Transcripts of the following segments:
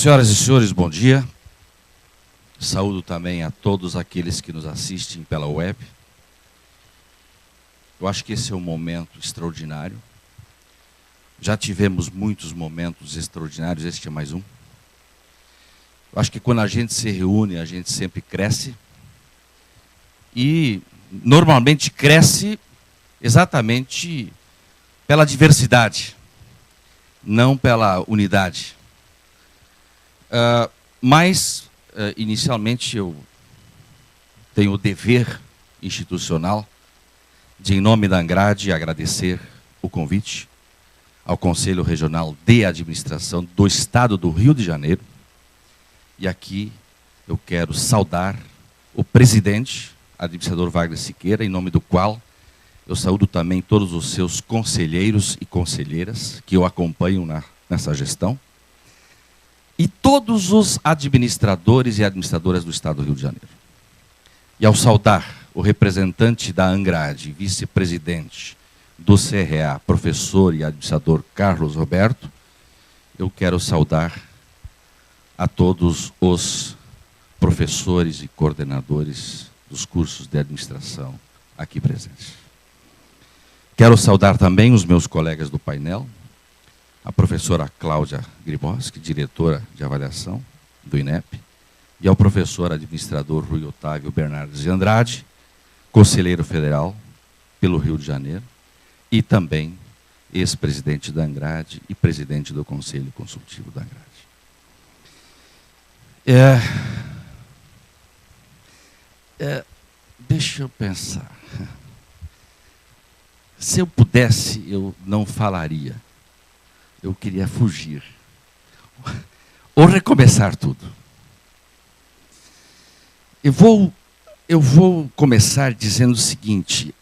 Senhoras e senhores, bom dia. Saúdo também a todos aqueles que nos assistem pela web. Eu acho que esse é um momento extraordinário. Já tivemos muitos momentos extraordinários, este é mais um. Eu acho que quando a gente se reúne, a gente sempre cresce. E normalmente cresce exatamente pela diversidade, não pela unidade. Mas, inicialmente, eu tenho o dever institucional de, em nome da Angrade, agradecer o convite ao Conselho Regional de Administração do Estado do Rio de Janeiro. E aqui eu quero saudar o presidente, administrador Wagner Siqueira, em nome do qual eu saúdo também todos os seus conselheiros e conselheiras que o acompanham nessa gestão, e todos os administradores e administradoras do Estado do Rio de Janeiro. E ao saudar o representante da Angrade, vice-presidente do CRA, professor e administrador Carlos Roberto, eu quero saudar a todos os professores e coordenadores dos cursos de administração aqui presentes. Quero saudar também os meus colegas do painel, a professora Cláudia Griboski, diretora de avaliação do INEP, e ao professor administrador Rui Otávio Bernardes de Andrade, conselheiro federal pelo Rio de Janeiro, e também ex-presidente da Angrade e presidente do Conselho Consultivo da Angrade. Deixa eu pensar. Se eu pudesse, eu não falaria. Eu queria fugir. Ou recomeçar tudo. Eu vou começar dizendo o seguinte.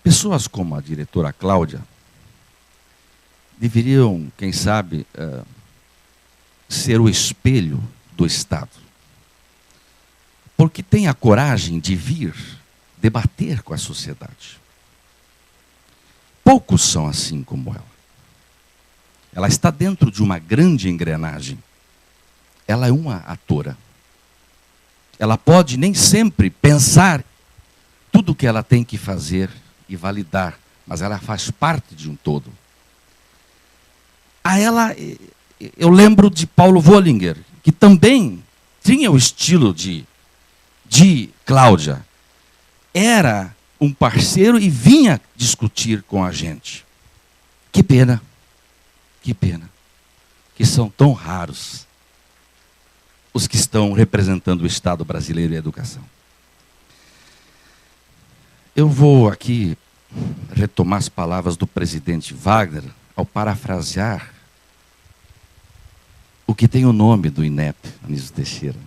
Pessoas como a diretora Cláudia deveriam, quem sabe, ser o espelho do Estado. Porque tem a coragem de vir debater com a sociedade. Poucos são assim como ela. Ela está dentro de uma grande engrenagem. Ela é uma atora. Ela pode nem sempre pensar tudo o que ela tem que fazer e validar, mas ela faz parte de um todo. A ela, eu lembro de Paulo Wollinger, que também tinha o estilo de Cláudia. Era um parceiro e vinha discutir com a gente. Que pena, que são tão raros os que estão representando o Estado brasileiro e a educação. Eu vou aqui retomar as palavras do presidente Wagner ao parafrasear o que tem o nome do INEP, Anísio Teixeira.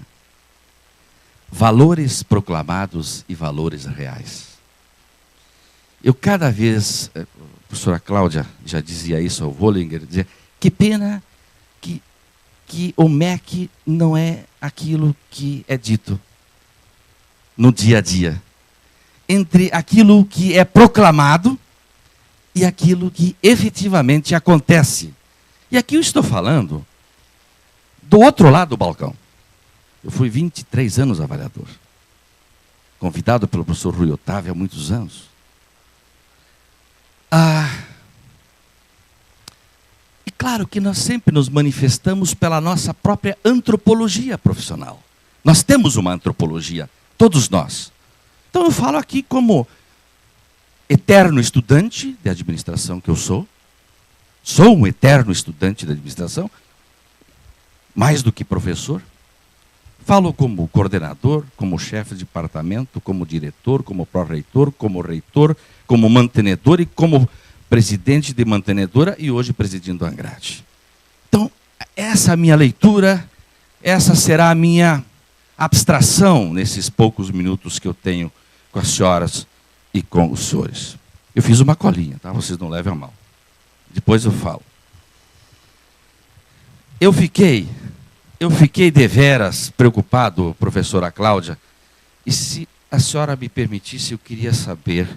Valores proclamados e valores reais. Eu cada vez, a professora Cláudia já dizia isso ao Wollinger, dizia, que pena que o MEC não é aquilo que é dito no dia a dia. Entre aquilo que é proclamado e aquilo que efetivamente acontece. E aqui eu estou falando do outro lado do balcão. Eu fui 23 anos avaliador, convidado pelo professor Rui Otávio há muitos anos. E claro que nós sempre nos manifestamos pela nossa própria antropologia profissional. Nós temos uma antropologia, todos nós. Então eu falo aqui como eterno estudante de administração que eu sou. Sou um eterno estudante de administração, mais do que professor. Falo como coordenador, como chefe de departamento, como diretor, como pró-reitor, como reitor, como mantenedor e como presidente de mantenedora e hoje presidindo a Angrade. Então, essa é a minha leitura, essa será a minha abstração nesses poucos minutos que eu tenho com as senhoras e com os senhores. Eu fiz uma colinha, tá? Vocês não levem a mal. Depois eu falo. Eu fiquei deveras preocupado, professora Cláudia, e se a senhora me permitisse, eu queria saber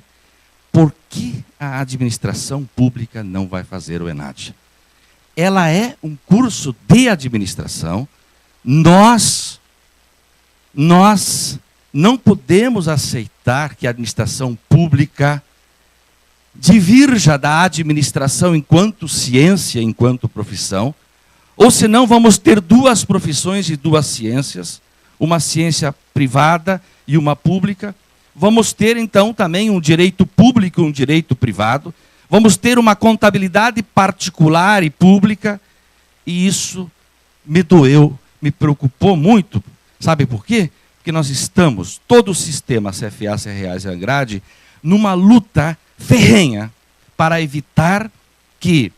por que a administração pública não vai fazer o ENAD. ela é um curso de administração. Nós não podemos aceitar que a administração pública divirja da administração enquanto ciência, enquanto profissão, ou senão vamos ter duas profissões e duas ciências, uma ciência privada e uma pública. Vamos ter então também um direito público e um direito privado. Vamos ter uma contabilidade particular e pública, e isso me doeu, me preocupou muito. Sabe por quê? Porque nós estamos, todo o sistema CFA, CRA e Angrade, numa luta ferrenha para evitar que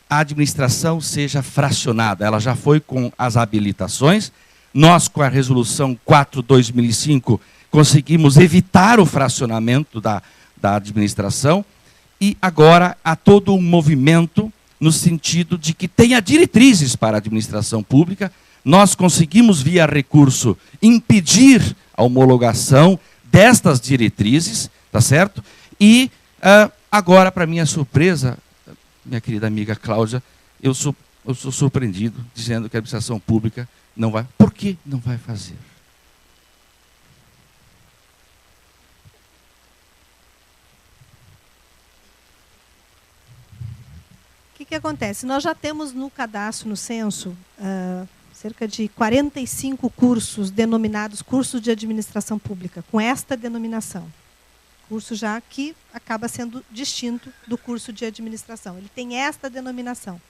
a administração seja fracionada. Ela já foi com as habilitações. Nós, com a resolução 4/2005, conseguimos evitar o fracionamento da administração. E agora há todo um movimento no sentido de que tenha diretrizes para a administração pública. Nós conseguimos, via recurso, impedir a homologação destas diretrizes, tá certo? E agora, para minha surpresa, minha querida amiga Cláudia, eu sou surpreendido dizendo que a administração pública não vai. Por que não vai fazer? O que acontece? Nós já temos no cadastro, no censo, cerca de 45 cursos denominados cursos de administração pública, com esta denominação. Curso já que acaba sendo distinto do curso de administração. Ele tem esta denominação.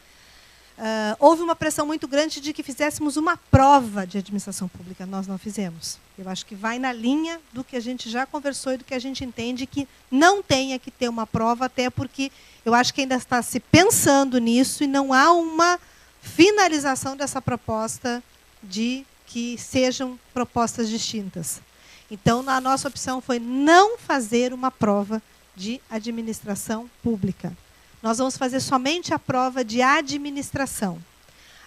Houve uma pressão muito grande de que fizéssemos uma prova de administração pública. Nós não fizemos. Eu acho que vai na linha do que a gente já conversou e do que a gente entende que não tenha que ter uma prova, até porque eu acho que ainda está se pensando nisso e não há uma finalização dessa proposta de que sejam propostas distintas. Então, a nossa opção foi não fazer uma prova de administração pública. Nós vamos fazer somente a prova de administração.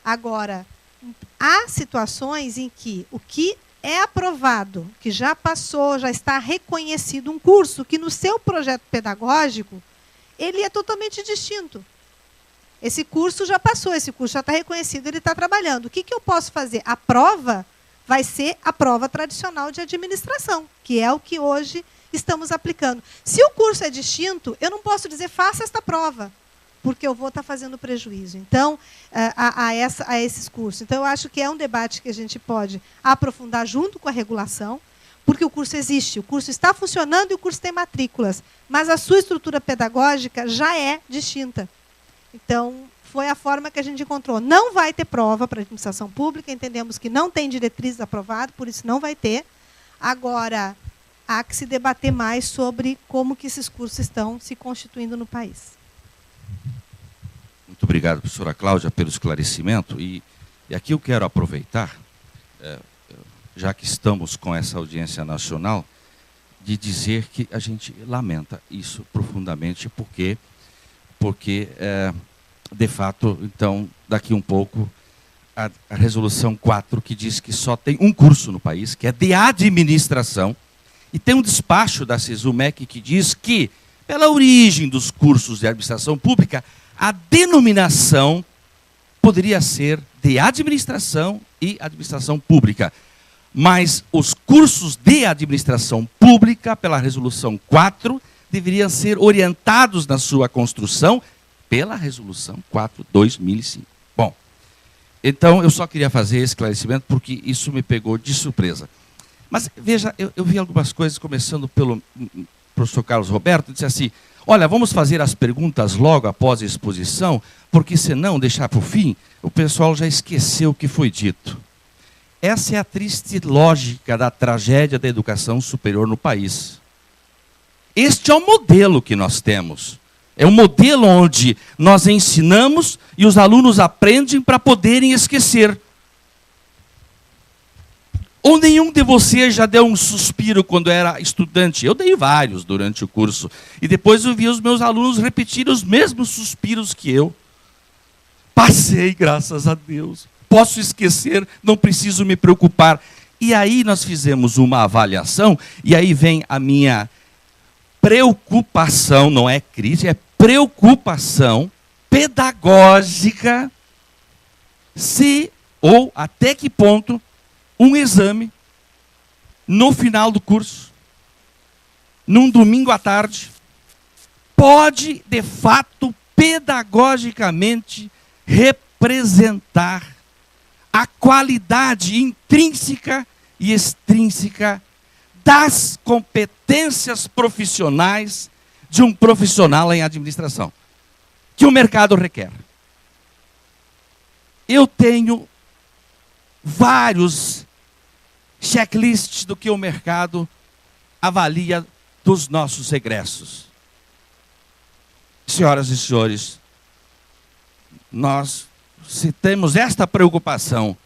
Agora, há situações em que o que é aprovado, que já passou, já está reconhecido um curso, que no seu projeto pedagógico, ele é totalmente distinto. Esse curso já passou, esse curso já está reconhecido, ele está trabalhando. O que eu posso fazer? A prova vai ser a prova tradicional de administração, que é o que hoje estamos aplicando. Se o curso é distinto, eu não posso dizer faça esta prova, porque eu vou estar fazendo prejuízo. Então, a esses cursos. Então, eu acho que é um debate que a gente pode aprofundar junto com a regulação, porque o curso existe, o curso está funcionando e o curso tem matrículas, mas a sua estrutura pedagógica já é distinta. Então, foi a forma que a gente encontrou. Não vai ter prova para a administração pública, entendemos que não tem diretrizes aprovadas, por isso não vai ter. Agora, há que se debater mais sobre como que esses cursos estão se constituindo no país. Muito obrigado, professora Cláudia, pelo esclarecimento. E aqui eu quero aproveitar, já que estamos com essa audiência nacional, de dizer que a gente lamenta isso profundamente, porque de fato, então, daqui um pouco, a resolução 4, que diz que só tem um curso no país, que é de administração, e tem um despacho da CESUMEC que diz que, pela origem dos cursos de administração pública, a denominação poderia ser de administração e administração pública. Mas os cursos de administração pública, pela resolução 4, deveriam ser orientados na sua construção pela resolução 4/2005. Bom, então eu só queria fazer esse esclarecimento porque isso me pegou de surpresa. Mas veja, eu vi algumas coisas, começando pelo professor Carlos Roberto, disse assim, olha, vamos fazer as perguntas logo após a exposição, porque senão, deixar para o fim, o pessoal já esqueceu o que foi dito. Essa é a triste lógica da tragédia da educação superior no país. Este é o modelo que nós temos. É um modelo onde nós ensinamos e os alunos aprendem para poderem esquecer. Ou nenhum de vocês já deu um suspiro quando era estudante? Eu dei vários durante o curso. E depois eu vi os meus alunos repetirem os mesmos suspiros que eu. Passei, graças a Deus. Posso esquecer, não preciso me preocupar. E aí nós fizemos uma avaliação, e aí vem a minha preocupação, não é crise, é preocupação pedagógica se ou até que ponto um exame no final do curso, num domingo à tarde, pode, de fato, pedagogicamente representar a qualidade intrínseca e extrínseca das competências profissionais de um profissional em administração, que o mercado requer. Eu tenho vários checklists do que o mercado avalia dos nossos egressos. Senhoras e senhores, nós, se temos esta preocupação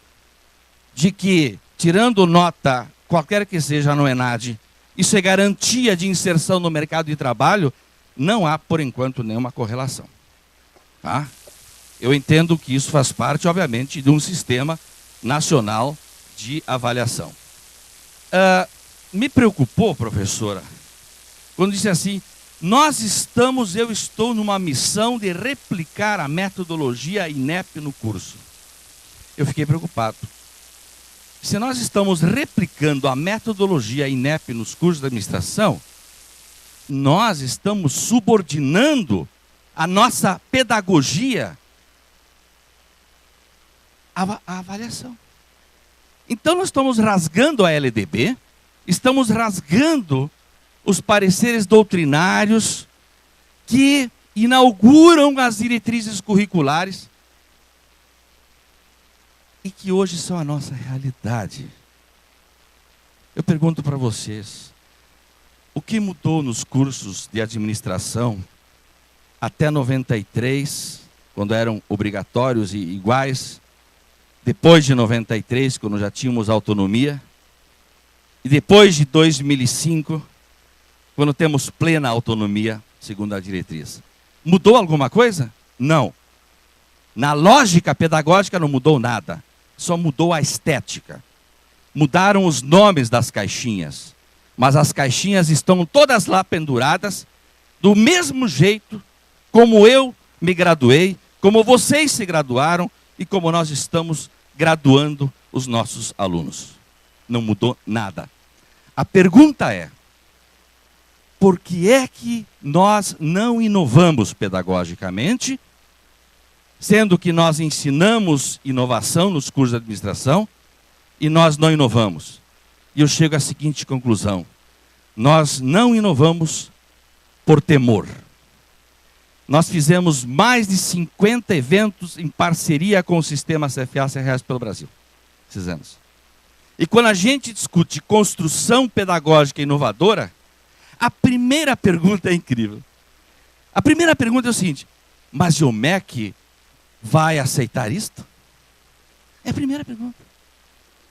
de que, tirando nota, qualquer que seja no ENAD, isso é garantia de inserção no mercado de trabalho, não há, por enquanto, nenhuma correlação. Tá? Eu entendo que isso faz parte, obviamente, de um sistema nacional de avaliação. Me preocupou, professora, quando disse assim, eu estou numa missão de replicar a metodologia INEP no curso. Eu fiquei preocupado. Se nós estamos replicando a metodologia INEP nos cursos de administração, nós estamos subordinando a nossa pedagogia à avaliação. Então nós estamos rasgando a LDB, estamos rasgando os pareceres doutrinários que inauguram as diretrizes curriculares e que hoje são a nossa realidade. Eu pergunto para vocês, o que mudou nos cursos de administração até 93, quando eram obrigatórios e iguais, depois de 93, quando já tínhamos autonomia, e depois de 2005, quando temos plena autonomia, segundo a diretriz. Mudou alguma coisa? Não. Na lógica pedagógica não mudou nada. Só mudou a estética. Mudaram os nomes das caixinhas. Mas as caixinhas estão todas lá penduradas, do mesmo jeito como eu me graduei, como vocês se graduaram e como nós estamos graduando os nossos alunos. Não mudou nada. A pergunta é, por que é que nós não inovamos pedagogicamente, sendo que nós ensinamos inovação nos cursos de administração, e nós não inovamos? E eu chego à seguinte conclusão, nós não inovamos por temor. Nós fizemos mais de 50 eventos em parceria com o sistema CFA-CRS pelo Brasil, esses anos. E quando a gente discute construção pedagógica inovadora, a primeira pergunta é incrível. A primeira pergunta é o seguinte, mas o MEC vai aceitar isto? É a primeira pergunta.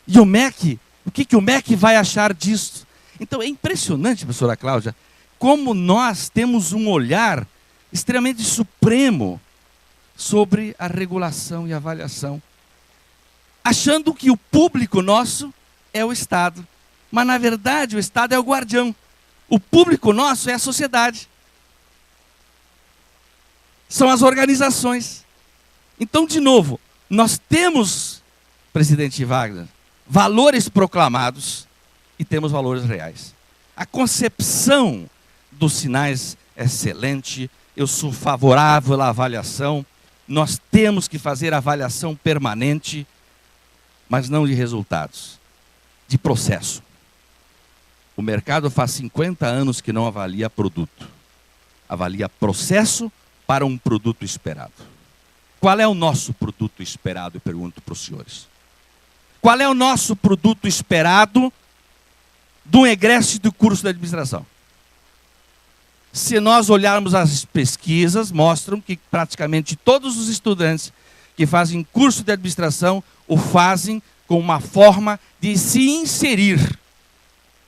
E o MEC, o que o MEC vai achar disso? Então é impressionante, professora Cláudia, como nós temos um olhar extremamente supremo sobre a regulação e avaliação, achando que o público nosso é o Estado. Mas, na verdade, o Estado é o guardião. O público nosso é a sociedade. São as organizações. Então, de novo, nós temos, presidente Wagner, valores proclamados e temos valores reais. A concepção dos sinais é excelente, eu sou favorável à avaliação, nós temos que fazer avaliação permanente, mas não de resultados, de processo. O mercado faz 50 anos que não avalia produto. Avalia processo para um produto esperado. Qual é o nosso produto esperado? Eu pergunto para os senhores. Qual é o nosso produto esperado do egresso do curso de administração? Se nós olharmos as pesquisas, mostram que praticamente todos os estudantes que fazem curso de administração o fazem com uma forma de se inserir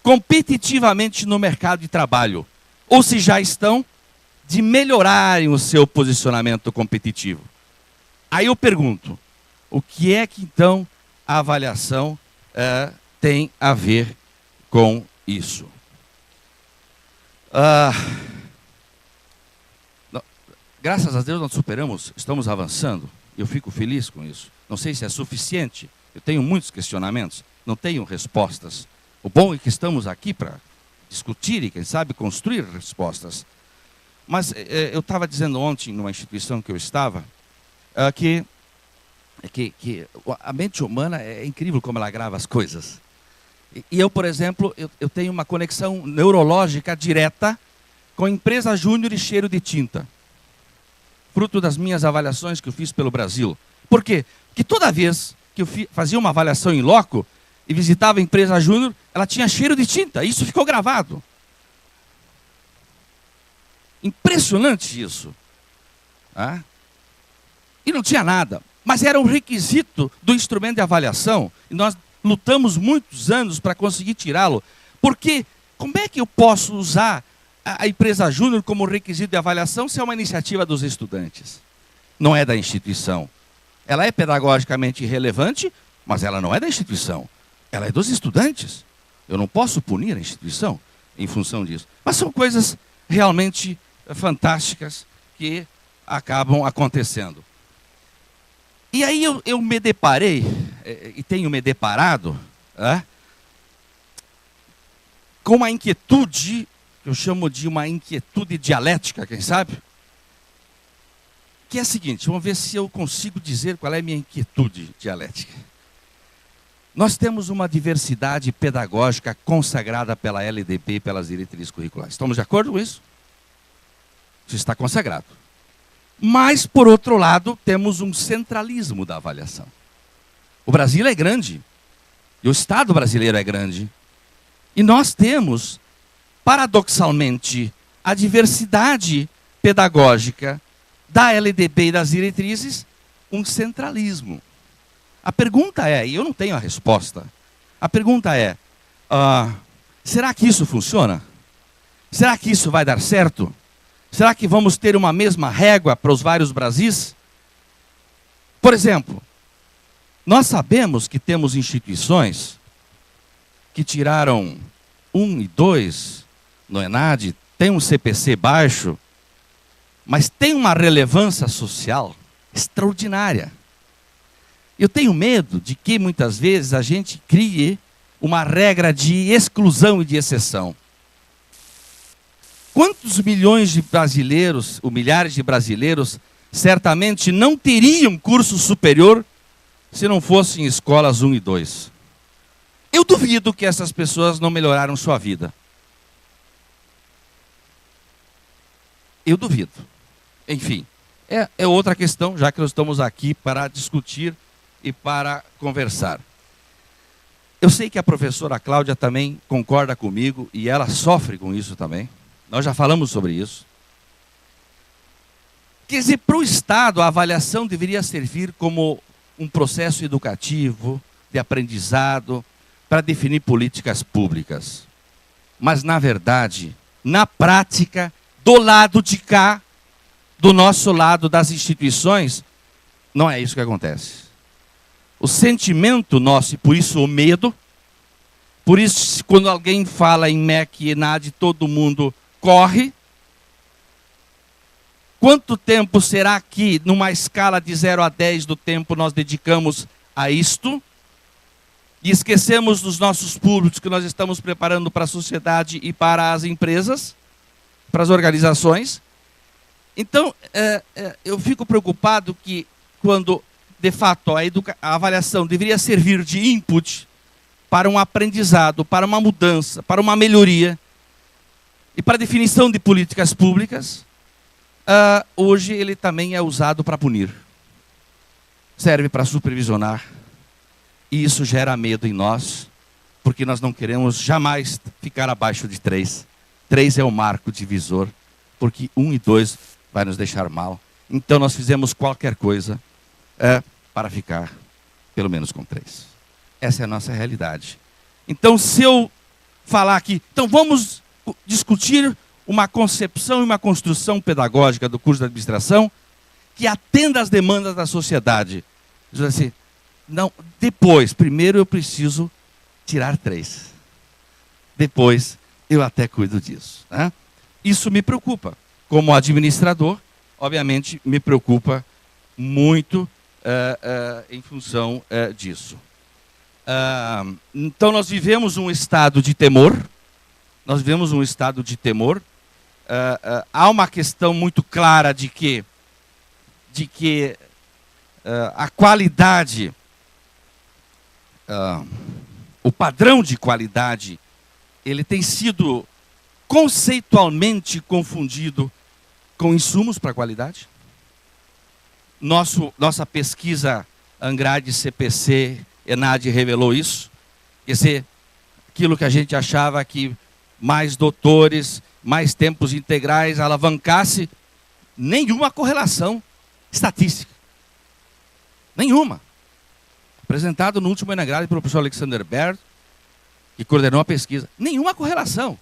competitivamente no mercado de trabalho, ou se já estão, de melhorarem o seu posicionamento competitivo. Aí eu pergunto, o que é que então a avaliação tem a ver com isso? Graças a Deus nós superamos, estamos avançando, eu fico feliz com isso. Não sei se é suficiente, eu tenho muitos questionamentos, não tenho respostas. O bom é que estamos aqui para discutir e, quem sabe, construir respostas. Mas eu estava dizendo ontem, numa instituição que eu estava, que a mente humana é incrível como ela grava as coisas. E eu, por exemplo, eu tenho uma conexão neurológica direta com a empresa Júnior e Cheiro de Tinta. Fruto das minhas avaliações que eu fiz pelo Brasil. Por quê? Porque toda vez que eu fazia uma avaliação em loco e visitava a empresa Júnior, ela tinha cheiro de tinta. Isso ficou gravado. Impressionante isso. Ah? E não tinha nada. Mas era um requisito do instrumento de avaliação. E nós lutamos muitos anos para conseguir tirá-lo. Porque como é que eu posso usar a empresa Júnior como requisito de avaliação se é uma iniciativa dos estudantes? Não é da instituição. Ela é pedagogicamente relevante, mas ela não é da instituição. Ela é dos estudantes. Eu não posso punir a instituição em função disso. Mas são coisas realmente fantásticas que acabam acontecendo. E aí eu me deparei, e tenho me deparado, com uma inquietude, que eu chamo de uma inquietude dialética, quem sabe? Que é a seguinte, vamos ver se eu consigo dizer qual é a minha inquietude dialética. Nós temos uma diversidade pedagógica consagrada pela LDB e pelas diretrizes curriculares. Estamos de acordo com isso? Isso está consagrado. Mas, por outro lado, temos um centralismo da avaliação. O Brasil é grande. E o Estado brasileiro é grande. E nós temos, paradoxalmente, a diversidade pedagógica da LDB e das diretrizes, um centralismo. A pergunta é, e eu não tenho a resposta, a pergunta é, será que isso funciona? Será que isso vai dar certo? Será que vamos ter uma mesma régua para os vários Brasis? Por exemplo, nós sabemos que temos instituições que tiraram 1 e 2 no ENAD, tem um CPC baixo, mas tem uma relevância social extraordinária. Eu tenho medo de que muitas vezes a gente crie uma regra de exclusão e de exceção. Quantos milhões de brasileiros, ou milhares de brasileiros, certamente não teriam curso superior se não fossem escolas 1 e 2? Eu duvido que essas pessoas não melhoraram sua vida. Eu duvido. Enfim, é outra questão, já que nós estamos aqui para discutir e para conversar. Eu sei que a professora Cláudia também concorda comigo e ela sofre com isso também. Nós já falamos sobre isso. Quer dizer, para o Estado, a avaliação deveria servir como um processo educativo, de aprendizado, para definir políticas públicas. Mas, na verdade, na prática, do lado de cá, do nosso lado das instituições, não é isso que acontece. O sentimento nosso, e por isso o medo, por isso quando alguém fala em MEC e ENAD, todo mundo corre. Quanto tempo será que, numa escala de 0 a 10 do tempo, nós dedicamos a isto? E esquecemos dos nossos públicos que nós estamos preparando para a sociedade e para as empresas, para as organizações. Então, eu fico preocupado que quando, de fato, a avaliação deveria servir de input para um aprendizado, para uma mudança, para uma melhoria e para a definição de políticas públicas, hoje ele também é usado para punir. Serve para supervisionar. E isso gera medo em nós, porque nós não queremos jamais ficar abaixo de 3. 3 é o marco divisor, porque 1 e 2 vai nos deixar mal. Então nós fizemos qualquer coisa para ficar pelo menos com 3. Essa é a nossa realidade. Então se eu falar aqui, então vamos discutir uma concepção e uma construção pedagógica do curso de administração que atenda às demandas da sociedade. Diz assim, não, depois, primeiro eu preciso tirar 3. Depois eu até cuido disso. Né? Isso me preocupa. Como administrador, obviamente me preocupa muito em função disso. Então, nós vivemos um estado de temor. Há uma questão muito clara de que a qualidade, o padrão de qualidade, ele tem sido conceitualmente confundido com insumos para qualidade. Nossa pesquisa Angrade, CPC, ENAD revelou isso. Quer dizer, aquilo que a gente achava que mais doutores, mais tempos integrais alavancasse, nenhuma correlação estatística. Nenhuma. Apresentado no último Enangrade pelo professor Alexander Baird, que coordenou a pesquisa. Nenhuma correlação.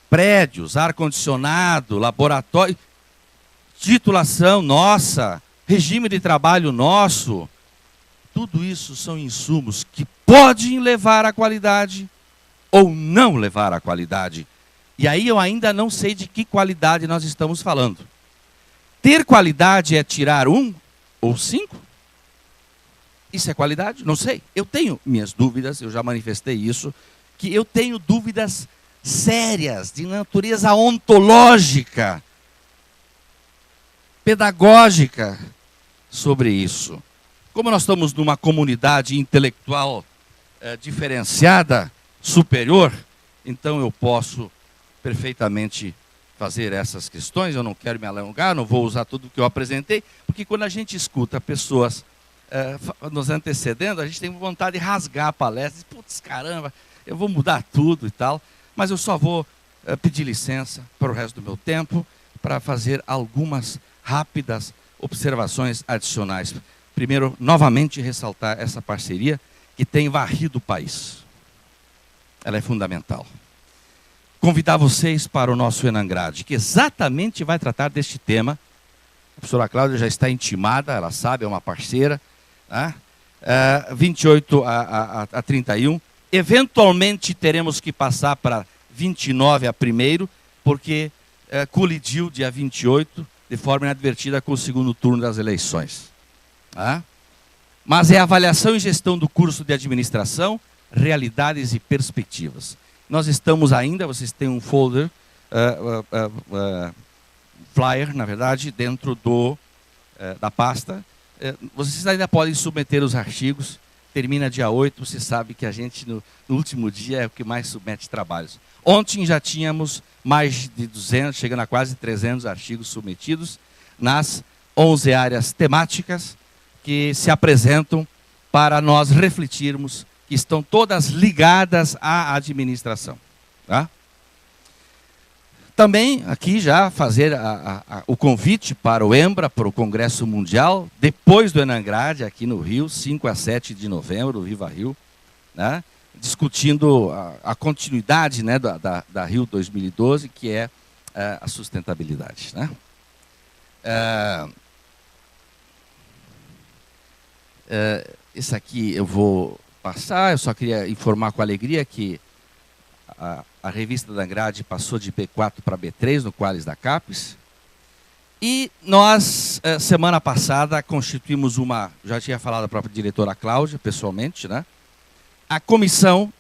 Prédios, ar-condicionado, laboratório, titulação nossa, regime de trabalho nosso, tudo isso são insumos que podem levar à qualidade ou não levar à qualidade. E aí eu ainda não sei de que qualidade nós estamos falando. Ter qualidade é tirar 1 ou 5? Isso é qualidade? Não sei. Eu tenho minhas dúvidas, eu já manifestei isso, que eu tenho dúvidas sérias, de natureza ontológica, pedagógica, sobre isso. Como nós estamos numa comunidade intelectual diferenciada, superior, então eu posso perfeitamente fazer essas questões. Eu não quero me alongar, não vou usar tudo que eu apresentei, porque quando a gente escuta pessoas nos antecedendo, a gente tem vontade de rasgar a palestra, diz, putz, caramba, eu vou mudar tudo e tal, mas eu só vou pedir licença para o resto do meu tempo, para fazer algumas rápidas observações adicionais. Primeiro, novamente ressaltar essa parceria que tem varrido o país. Ela é fundamental. Convidar vocês para o nosso Enangrade, que exatamente vai tratar deste tema. A professora Cláudia já está intimada, ela sabe, é uma parceira. Né? 28 a 31. Eventualmente teremos que passar para 29 a 1º, porque colidiu dia 28, de forma inadvertida, com o segundo turno das eleições. Mas é avaliação e gestão do curso de administração, realidades e perspectivas. Nós estamos ainda, vocês têm um folder, flyer, na verdade, dentro da pasta. Vocês ainda podem submeter os artigos, termina dia 8, você sabe que a gente, no último dia, é o que mais submete trabalhos. Ontem já tínhamos mais de 200, chegando a quase 300 artigos submetidos, nas 11 áreas temáticas, que se apresentam para nós refletirmos, que estão todas ligadas à administração. Tá? Também aqui já fazer o convite para o EMBRA, para o Congresso Mundial, depois do Enangrade, aqui no Rio, 5 a 7 de novembro, Viva Rio, né? Discutindo a continuidade, né, da Rio 2012, que é a sustentabilidade. Né? Isso aqui eu vou passar, eu só queria informar com alegria que a revista da Angrade passou de B4 para B3 no Qualis da CAPES. E nós, semana passada, constituímos já tinha falado a própria diretora Cláudia, pessoalmente, né? A Comissão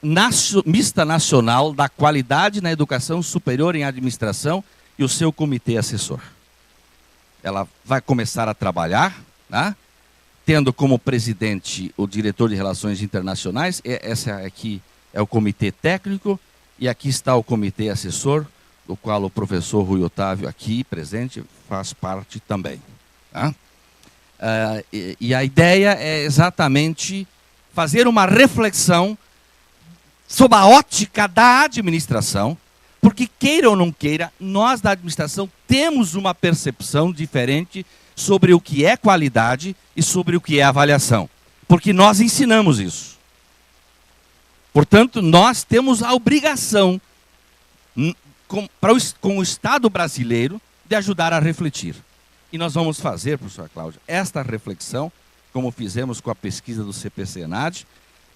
Mista Nacional da Qualidade na Educação Superior em Administração e o seu comitê assessor. Ela vai começar a trabalhar, né? Tendo como presidente o diretor de Relações Internacionais. Essa aqui é o comitê técnico, e aqui está o comitê assessor, do qual o professor Rui Otávio, aqui presente, faz parte também. Tá? E a ideia é exatamente fazer uma reflexão sob a ótica da administração, porque queira ou não queira, nós da administração temos uma percepção diferente sobre o que é qualidade e sobre o que é avaliação, porque nós ensinamos isso. Portanto, nós temos a obrigação, com o Estado brasileiro, de ajudar a refletir. E nós vamos fazer, professora Cláudia, esta reflexão, como fizemos com a pesquisa do CPC-ENAD,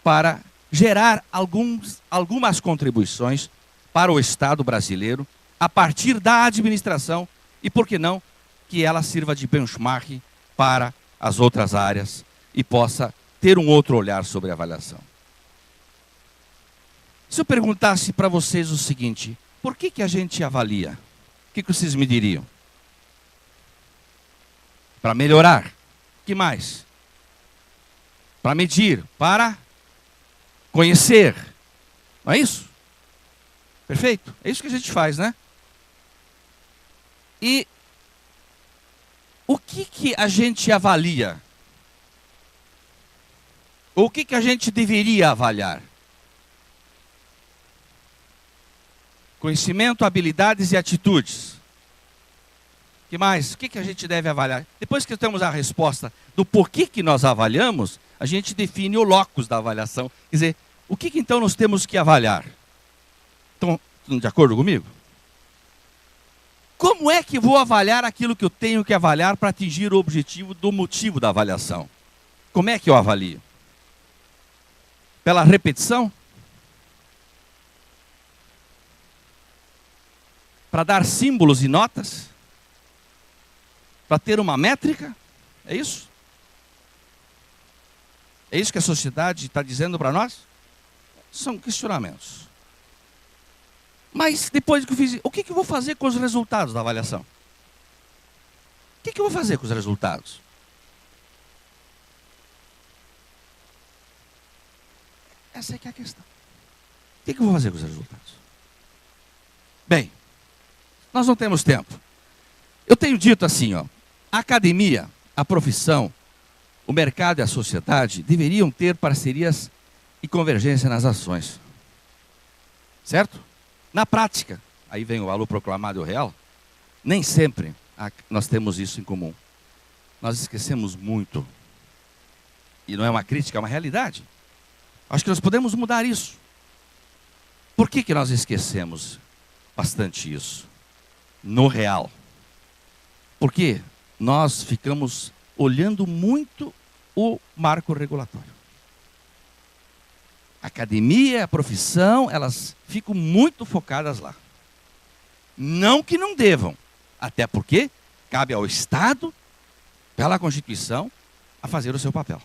para gerar algumas contribuições para o Estado brasileiro, a partir da administração, e, por que não, que ela sirva de benchmark para as outras áreas e possa ter um outro olhar sobre a avaliação. Se eu perguntasse para vocês o seguinte, por que a gente avalia? O que vocês me diriam? Para melhorar. O que mais? Para medir, para conhecer. Não é isso? Perfeito? É isso que a gente faz, né? E o que a gente avalia? Ou o que a gente deveria avaliar? Conhecimento, habilidades e atitudes. O que mais? O que a gente deve avaliar? Depois que temos a resposta do porquê que nós avaliamos, a gente define o locus da avaliação. Quer dizer, o que então nós temos que avaliar? Estão de acordo comigo? Como é que vou avaliar aquilo que eu tenho que avaliar para atingir o objetivo do motivo da avaliação? Como é que eu avalio? Pela repetição? Para dar símbolos e notas? Para ter uma métrica? É isso? É isso que a sociedade está dizendo para nós? São questionamentos. Mas depois que eu fiz, o que eu vou fazer com os resultados da avaliação? O que eu vou fazer com os resultados? Essa é que é a questão. O que eu vou fazer com os resultados? Bem, nós não temos tempo. Eu tenho dito assim, ó, a academia, a profissão, o mercado e a sociedade deveriam ter parcerias e convergência nas ações. Certo? Na prática, aí vem o valor proclamado e o real, nem sempre nós temos isso em comum. Nós esquecemos muito. E não é uma crítica, é uma realidade. Acho que nós podemos mudar isso. Por que nós esquecemos bastante isso? No real. Porque nós ficamos olhando muito o marco regulatório. A academia, a profissão, elas ficam muito focadas lá. Não que não devam, até porque cabe ao Estado, pela Constituição, a fazer o seu papel.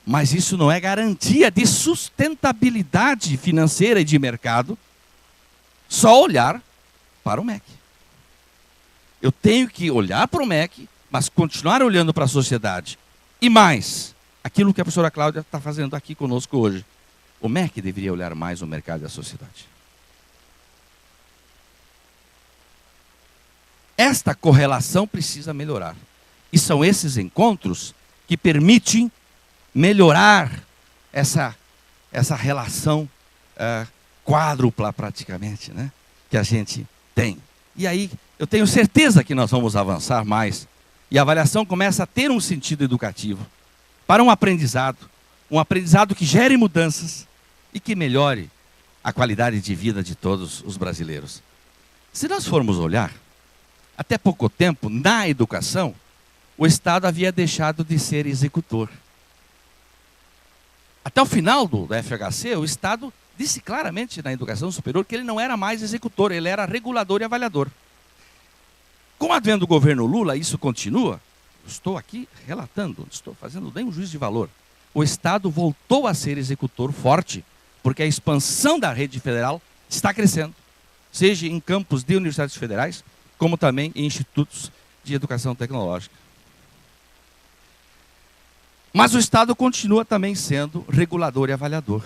Mas isso não é garantia de sustentabilidade financeira e de mercado, só olhar para o MEC. Eu tenho que olhar para o MEC, mas continuar olhando para a sociedade. E mais, aquilo que a professora Cláudia está fazendo aqui conosco hoje. O MEC deveria olhar mais o mercado e a sociedade. Esta correlação precisa melhorar. E são esses encontros que permitem melhorar essa relação quádrupla praticamente, né, que a gente tem. E aí eu tenho certeza que nós vamos avançar mais. E a avaliação começa a ter um sentido educativo para um aprendizado que gere mudanças e que melhore a qualidade de vida de todos os brasileiros. Se nós formos olhar, até pouco tempo, na educação, o Estado havia deixado de ser executor. Até o final do FHC, o Estado disse claramente na educação superior que ele não era mais executor, ele era regulador e avaliador. Com o advento do governo Lula, isso continua. Estou aqui relatando, não estou fazendo nem um juízo de valor. O Estado voltou a ser executor forte, porque a expansão da rede federal está crescendo, seja em campos de universidades federais, como também em institutos de educação tecnológica. Mas o Estado continua também sendo regulador e avaliador.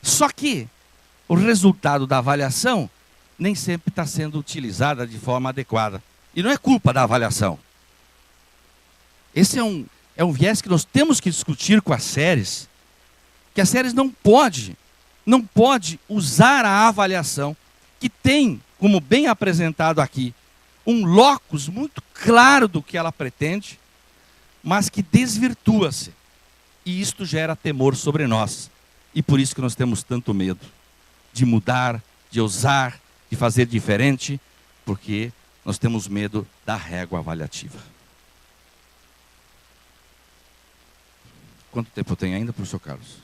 Só que o resultado da avaliação nem sempre está sendo utilizado de forma adequada. E não é culpa da avaliação. Esse é um viés que nós temos que discutir com as séries, que as séries não pode usar a avaliação, que tem, como bem apresentado aqui, um locus muito claro do que ela pretende, mas que desvirtua-se. E isto gera temor sobre nós. E por isso que nós temos tanto medo de mudar, de ousar, de fazer diferente, porque nós temos medo da régua avaliativa. Quanto tempo eu tenho ainda, professor Carlos?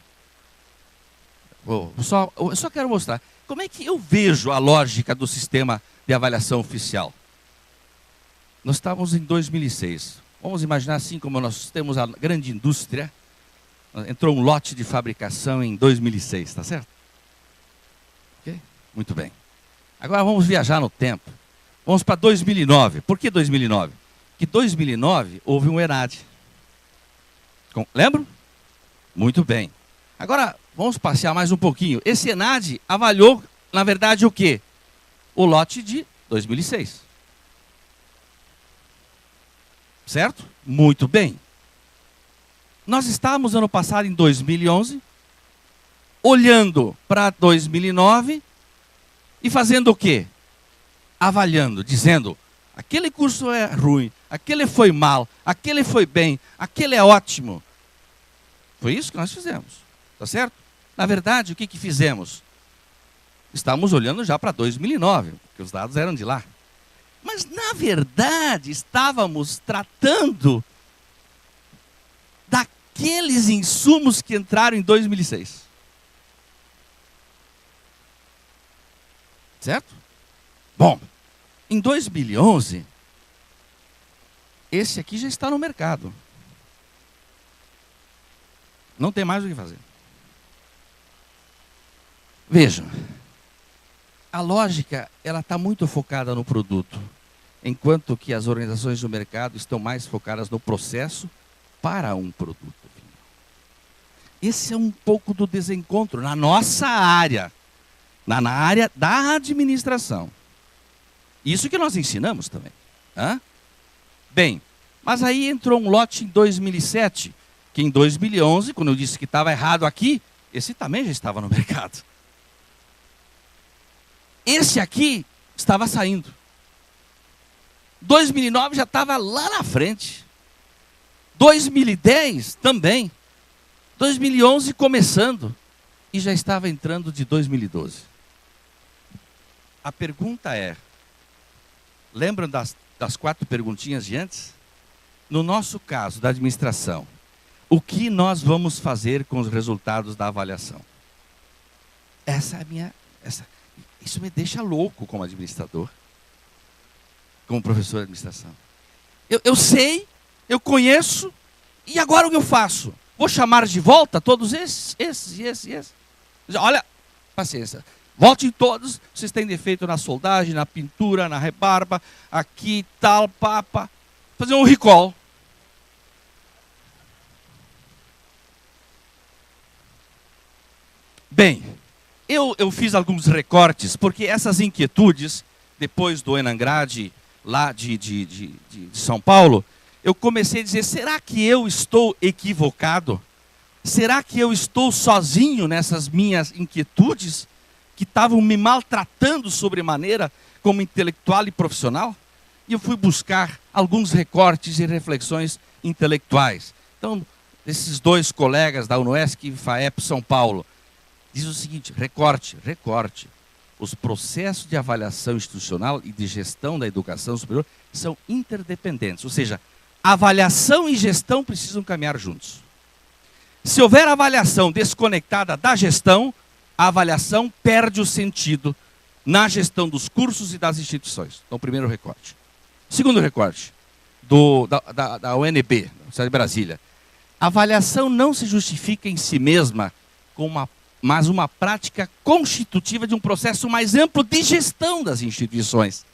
Eu só quero mostrar como é que eu vejo a lógica do sistema de avaliação oficial. Nós estávamos em 2006. Vamos imaginar assim, como nós temos a grande indústria, entrou um lote de fabricação em 2006, está certo? Ok? Muito bem. Agora vamos viajar no tempo. Vamos para 2009. Por que 2009? Porque em 2009 houve um ENAD. Lembram? Muito bem. Agora vamos passear mais um pouquinho. Esse ENAD avaliou, na verdade, o quê? O lote de 2006. Certo? Muito bem. Nós estávamos ano passado, em 2011, olhando para 2009 e fazendo o quê? Avaliando, dizendo, aquele curso é ruim, aquele foi mal, aquele foi bem, aquele é ótimo. Foi isso que nós fizemos, tá certo? Na verdade, o que fizemos? Estávamos olhando já para 2009, porque os dados eram de lá. Mas, na verdade, estávamos tratando daqueles insumos que entraram em 2006. Certo? Bom, em 2011, esse aqui já está no mercado. Não tem mais o que fazer. Vejam, a lógica ela está muito focada no produto, enquanto que as organizações do mercado estão mais focadas no processo para um produto. Esse é um pouco do desencontro na nossa área, na área da administração. Isso que nós ensinamos também. Bem, mas aí entrou um lote em 2007, que em 2011, quando eu disse que estava errado aqui, esse também já estava no mercado. Esse aqui estava saindo. 2009 já estava lá na frente. 2010 também. 2011 começando. E já estava entrando de 2012. A pergunta é, lembram das 4 perguntinhas de antes? No nosso caso, da administração, o que nós vamos fazer com os resultados da avaliação? Essa é a minha... Isso me deixa louco como administrador, como professor de administração. Eu sei, eu conheço, e agora o que eu faço? Vou chamar de volta todos esses. Olha, paciência. Voltem todos, vocês têm defeito na soldagem, na pintura, na rebarba, aqui, tal, papa. Fazer um recall. Bem, eu fiz alguns recortes, porque essas inquietudes, depois do Enangrade, lá de São Paulo, eu comecei a dizer, será que eu estou equivocado? Será que eu estou sozinho nessas minhas inquietudes, que estavam me maltratando sobremaneira como intelectual e profissional? E eu fui buscar alguns recortes e reflexões intelectuais. Então, esses 2 colegas da UNOESC e FAEP São Paulo, diz o seguinte, recorte. Os processos de avaliação institucional e de gestão da educação superior são interdependentes. Ou seja, avaliação e gestão precisam caminhar juntos. Se houver avaliação desconectada da gestão, a avaliação perde o sentido na gestão dos cursos e das instituições. Então, primeiro recorte. Segundo recorte, da UNB, da Universidade de Brasília. A avaliação não se justifica em si mesma mas uma prática constitutiva de um processo mais amplo de gestão das instituições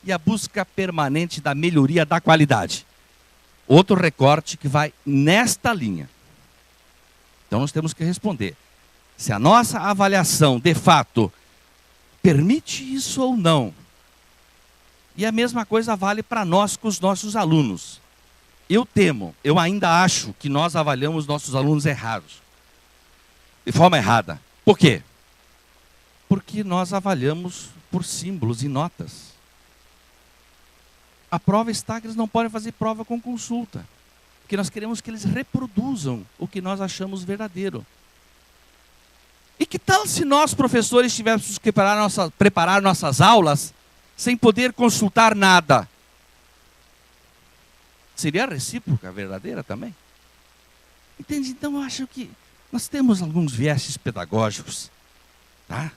e a busca permanente da melhoria da qualidade. Outro recorte que vai nesta linha. Então nós temos que responder se a nossa avaliação, de fato, permite isso ou não. E a mesma coisa vale para nós com os nossos alunos. Eu ainda acho que nós avaliamos nossos alunos errados. De forma errada. Por quê? Porque nós avaliamos por símbolos e notas. A prova está que eles não podem fazer prova com consulta. Porque nós queremos que eles reproduzam o que nós achamos verdadeiro. E que tal se nós, professores, tivéssemos que preparar nossas aulas sem poder consultar nada? Seria a recíproca verdadeira também? Entende? Então eu acho que nós temos alguns vieses pedagógicos, tá?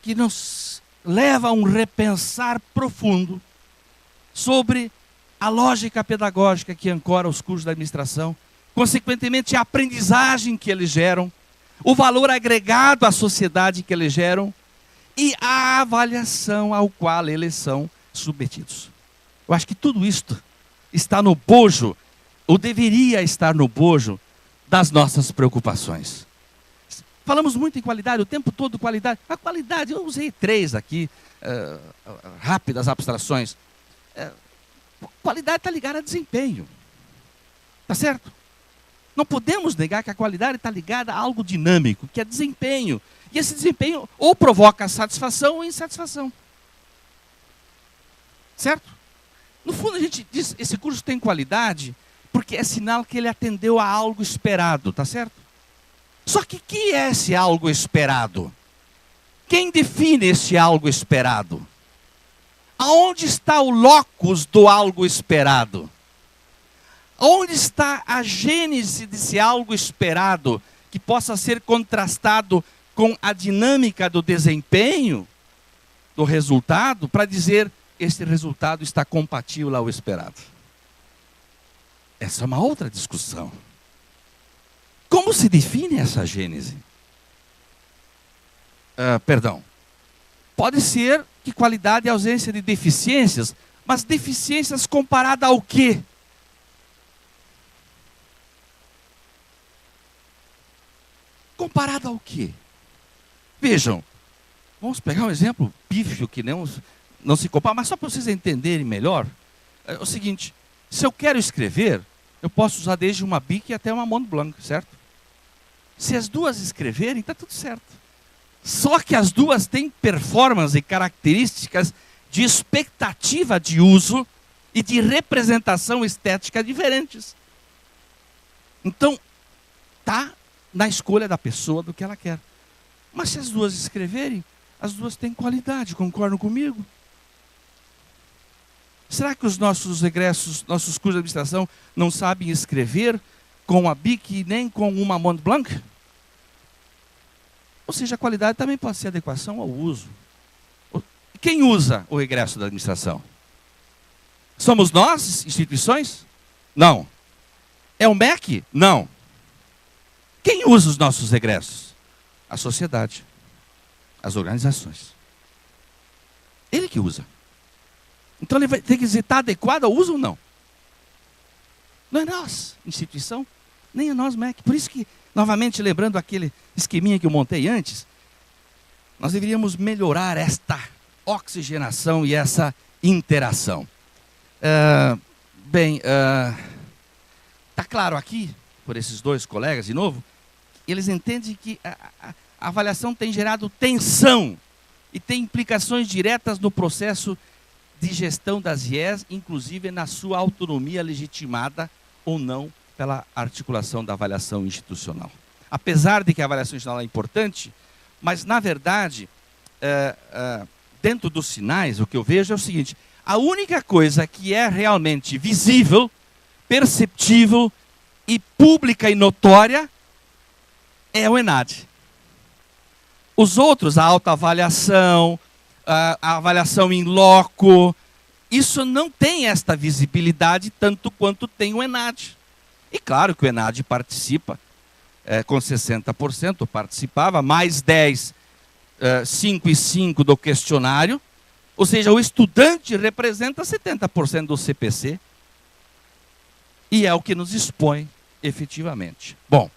Que nos leva a um repensar profundo sobre a lógica pedagógica que ancora os cursos da administração, consequentemente a aprendizagem que eles geram, o valor agregado à sociedade que eles geram e a avaliação ao qual eles são submetidos. Eu acho que tudo isto está no bojo, ou deveria estar no bojo, das nossas preocupações. Falamos muito em qualidade, o tempo todo qualidade. A qualidade, eu usei 3 aqui, rápidas abstrações. Qualidade está ligada a desempenho. Está certo? Não podemos negar que a qualidade está ligada a algo dinâmico, que é desempenho. E esse desempenho ou provoca satisfação ou insatisfação. Certo? No fundo, a gente diz esse curso tem qualidade porque é sinal que ele atendeu a algo esperado, tá certo? Só que o que é esse algo esperado? Quem define esse algo esperado? Aonde está o locus do algo esperado? Onde está a gênese desse algo esperado que possa ser contrastado com a dinâmica do desempenho, do resultado, para dizer este resultado está compatível ao esperado? Essa é uma outra discussão. Como se define essa gênese? Pode ser que qualidade é ausência de deficiências, mas deficiências comparada ao quê? Comparado ao quê? Vejam, vamos pegar um exemplo pífio que não se compara, mas só para vocês entenderem melhor. É o seguinte, se eu quero escrever, eu posso usar desde uma Bic até uma Mont Blanc, certo? Se as duas escreverem, está tudo certo. Só que as duas têm performance e características de expectativa de uso e de representação estética diferentes. Então, está na escolha da pessoa do que ela quer. Mas se as duas escreverem, as duas têm qualidade, concordam comigo? Será que os nossos egressos, nossos cursos de administração, não sabem escrever com a Bic nem com uma Mont Blanc? Ou seja, a qualidade também pode ser adequação ao uso. Quem usa o egresso da administração? Somos nós, instituições? Não. É o MEC? Não. Quem usa os nossos egressos? A sociedade, as organizações. Ele que usa. Então ele vai ter que dizer, está adequado ao uso ou não? Não é nós, instituição, nem é nós, MEC. Por isso que, novamente, lembrando aquele esqueminha que eu montei antes, nós deveríamos melhorar esta oxigenação e essa interação. Está claro aqui, por esses dois colegas, de novo, eles entendem que a avaliação tem gerado tensão e tem implicações diretas no processo de gestão das IES, inclusive na sua autonomia legitimada ou não pela articulação da avaliação institucional. Apesar de que a avaliação institucional é importante, mas, na verdade, dentro dos sinais, o que eu vejo é o seguinte, a única coisa que é realmente visível, perceptível e pública e notória é o ENAD. Os outros, a autoavaliação, a avaliação in loco, isso não tem esta visibilidade tanto quanto tem o ENAD. E claro que o ENAD participa com 60%, participava, mais 10, 5 e 5 do questionário, ou seja, o estudante representa 70% do CPC, e é o que nos expõe efetivamente. Bom,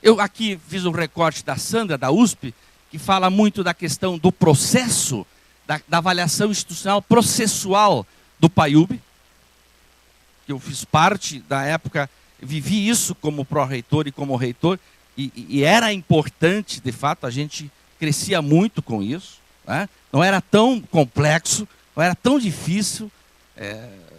eu aqui fiz um recorte da Sandra, da USP, que fala muito da questão do processo, da avaliação institucional processual do PAIUB. Eu fiz parte da época, vivi isso como pró-reitor e como reitor, e era importante, de fato, a gente crescia muito com isso, né? Não era tão complexo, não era tão difícil,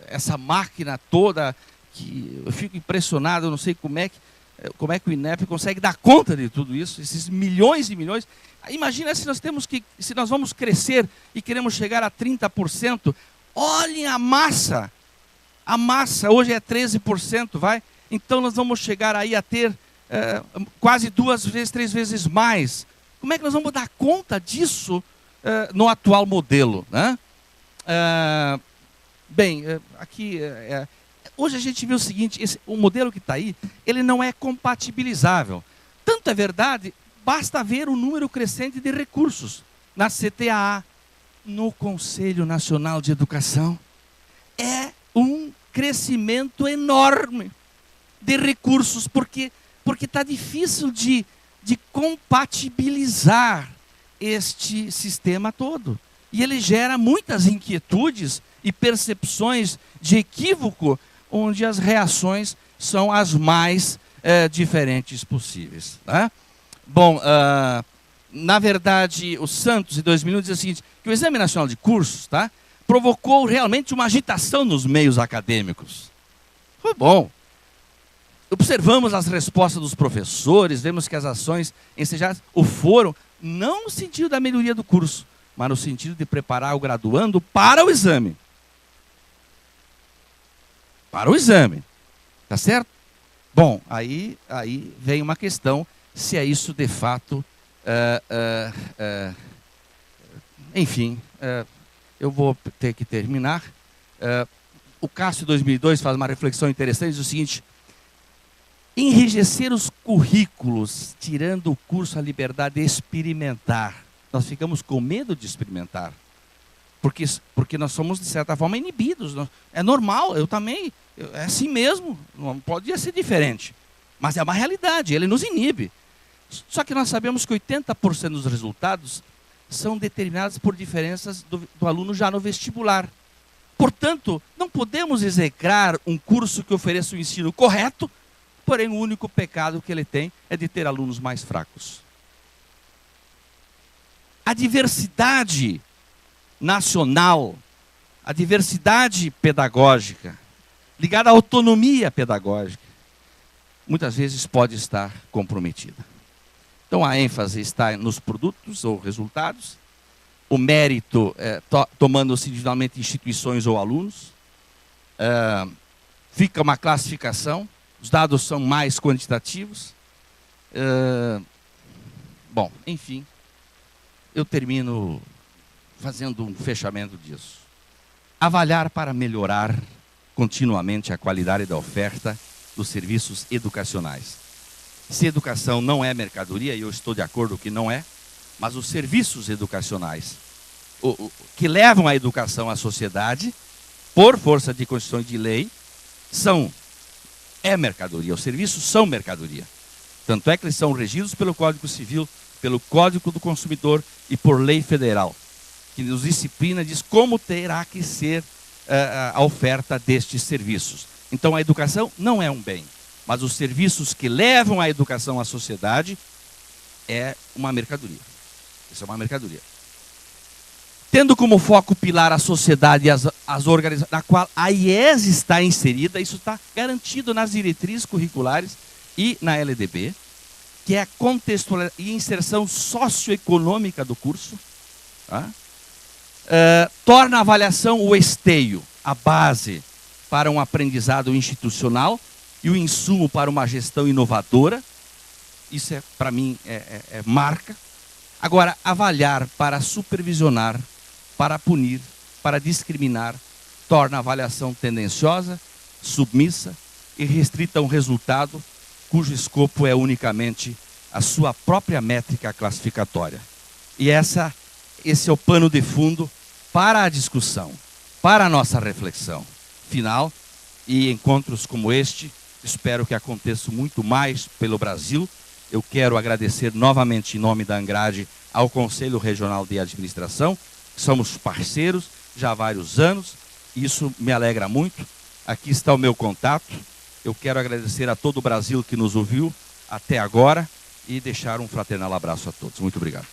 essa máquina toda, que eu fico impressionado, eu não sei como é que o INEP consegue dar conta de tudo isso, esses milhões e milhões. Imagina se nós vamos crescer e queremos chegar a 30%, olhem a massa hoje é 13%, vai? Então nós vamos chegar aí a ter quase 2 vezes, 3 vezes mais. Como é que nós vamos dar conta disso no atual modelo, né? Hoje a gente vê o seguinte, o modelo que está aí, ele não é compatibilizável. Tanto é verdade, basta ver o número crescente de recursos na CTAA, no Conselho Nacional de Educação. É um crescimento enorme de recursos, porque está difícil de compatibilizar este sistema todo. E ele gera muitas inquietudes e percepções de equívoco, onde as reações são as mais diferentes possíveis. Tá? Bom, na verdade, o Santos, em 2001, diz o seguinte, que o Exame Nacional de Cursos, tá, provocou realmente uma agitação nos meios acadêmicos. Foi bom. Observamos as respostas dos professores, vemos que as ações ensejadas o foram, não no sentido da melhoria do curso, mas no sentido de preparar o graduando para o exame. Para o exame. Tá certo? Bom, aí vem uma questão, se é isso de fato... enfim, eu vou ter que terminar. O Cássio, 2002, faz uma reflexão interessante, diz o seguinte: enrijecer os currículos, tirando o curso a liberdade de experimentar. Nós ficamos com medo de experimentar, porque nós somos, de certa forma, inibidos. É normal, eu também, é assim mesmo, não pode ser diferente. Mas é uma realidade, ele nos inibe. Só que nós sabemos que 80% dos resultados são determinados por diferenças do aluno já no vestibular. Portanto, não podemos execrar um curso que ofereça o ensino correto, porém o único pecado que ele tem é de ter alunos mais fracos. A diversidade nacional, a diversidade pedagógica, ligada à autonomia pedagógica, muitas vezes pode estar comprometida. Então a ênfase está nos produtos ou resultados, o mérito tomando-se individualmente instituições ou alunos, fica uma classificação, os dados são mais quantitativos. Bom, enfim, eu termino fazendo um fechamento disso. Avaliar para melhorar continuamente a qualidade da oferta dos serviços educacionais. Se educação não é mercadoria, e eu estou de acordo que não é, mas os serviços educacionais que levam a educação à sociedade, por força de Constituição e de lei, é mercadoria. Os serviços são mercadoria. Tanto é que eles são regidos pelo Código Civil, pelo Código do Consumidor e por lei federal, que nos disciplina, diz como terá que ser a oferta destes serviços. Então a educação não é um bem, mas os serviços que levam a educação à sociedade é uma mercadoria. Isso é uma mercadoria. Tendo como foco pilar a sociedade e as organizações, na qual a IES está inserida, isso está garantido nas diretrizes curriculares e na LDB, que é a contextualização e inserção socioeconômica do curso, tá? Torna a avaliação o esteio, a base para um aprendizado institucional e o insumo para uma gestão inovadora. Isso, para mim, é marca. Agora, avaliar para supervisionar, para punir, para discriminar, torna a avaliação tendenciosa, submissa e restrita a um resultado cujo escopo é unicamente a sua própria métrica classificatória. E esse é o pano de fundo para a discussão, para a nossa reflexão final, e encontros como este, espero que aconteçam muito mais pelo Brasil. Eu quero agradecer novamente, em nome da Angrade, ao Conselho Regional de Administração. Somos parceiros já há vários anos, e isso me alegra muito. Aqui está o meu contato. Eu quero agradecer a todo o Brasil que nos ouviu até agora e deixar um fraternal abraço a todos. Muito obrigado.